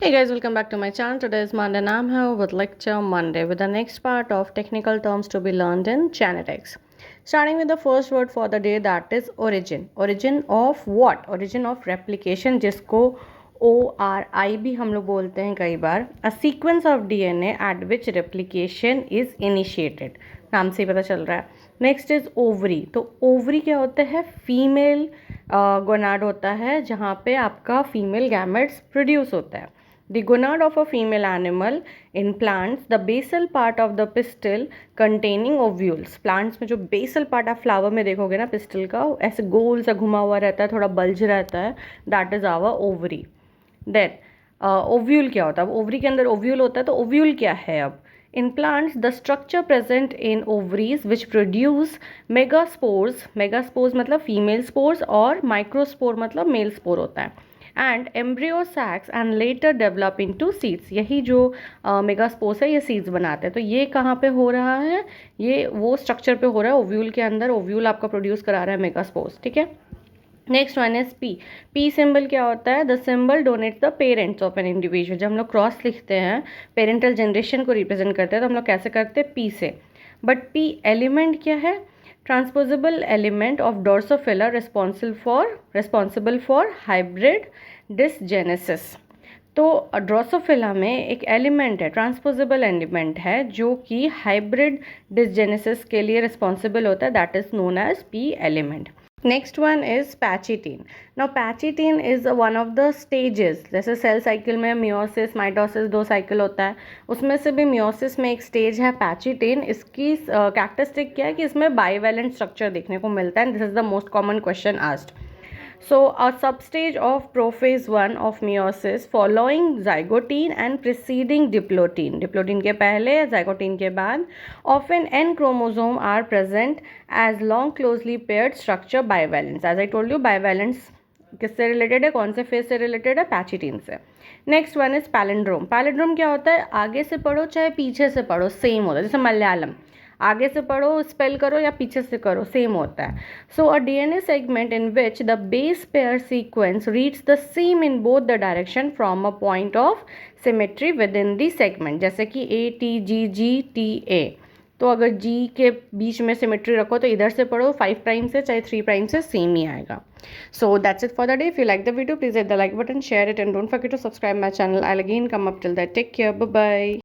Hey guys, welcome back to my channel. Today is Monday and I'm here with lecture Monday with the next part of technical terms to be learned in Genetics. Starting with the first word for the day, that is origin. Origin of what? Origin of replication, जिसको ORI भी हम लोग बोलते हैं कई बार. A sequence of DNA at which replication is initiated. नाम से ही पता चल रहा है. Next is ovary. तो ओवरी क्या होता है? फीमेल गोनाड होता है जहाँ पे आपका फीमेल गैमेट्स प्रोड्यूस होता है. The gonad of a female animal in plants, the basal part of the pistil containing ovules. Plants में जो basal part आप flower में देखोगे ना pistil का, ऐसे गोल सा घुमा हुआ रहता है, थोड़ा बल्ज रहता है, that is our ovary. Then ovule क्या होता है? अब ovary के अंदर ovule होता है, तो ovule क्या है अब? In plants, the structure present in ovaries which produce megaspores. Megaspores मतलब female spores और microspore मतलब male spore होता है. And embryo sacs and later develop into seeds. यही जो मेगास्पोर्स है ये सीड्स बनाते हैं. तो ये कहाँ पे हो रहा है? ये वो स्ट्रक्चर पे हो रहा है ओव्यूल के अंदर. ओव्यूल आपका प्रोड्यूस करा रहा है मेगास्पोर्स. ठीक है. Next one is P. P symbol क्या होता है? The symbol donates the parents of an individual. जब हम लोग क्रॉस लिखते हैं, पेरेंटल जनरेशन को रिप्रेजेंट करते हैं, तो हम लोग कैसे करते हैं? पी से. बट पी एलिमेंट क्या है? Transposable element of Drosophila responsible for hybrid dysgenesis. तो ड्रोसोफिला में एक एलिमेंट है, ट्रांसपोजेबल एलिमेंट है, जो कि हाइब्रिड डिसजेनेसिस के लिए रिस्पॉन्सिबल होता है. That is known as P element. Next one is pachytene. Now pachytene is one of the stages. जैसे सेल साइकिल में मियोसिस माइटोसिस 2 साइकिल होता है, उसमें से भी मियोसिस में एक स्टेज है पैचिटीन. इसकी कैरेक्टरिस्टिक क्या है कि इसमें बाइवेलेंट स्ट्रक्चर देखने को मिलता है. This is the most common question asked. So a substage of prophase 1 of meiosis following zygote and preceding diploid. Diploid के पहले, zygote के बाद. Often n chromosome are present as long closely paired structure bivalence. As I told you, bivalence किससे related है? कौन से phase से related है? पैचिटीन से. Next one is palindrome. Palindrome क्या होता है? आगे से पढ़ो चाहे पीछे से पढ़ो सेम होता है. जैसे मलयालम, आगे से पढ़ो स्पेल करो या पीछे से करो सेम होता है. So a DNA segment in which the base pair sequence reads the same in both the direction from a point of symmetry within the segment. जैसे कि A T G G T A. तो अगर जी के बीच में symmetry रखो तो इधर से पढ़ो 5 प्राइम से चाहे 3 प्राइम से सेम ही आएगा. So that's it for the day. If you like the video please hit the like button, share it and don't forget to subscribe my channel. I will again come up till that. Take care. Bye bye.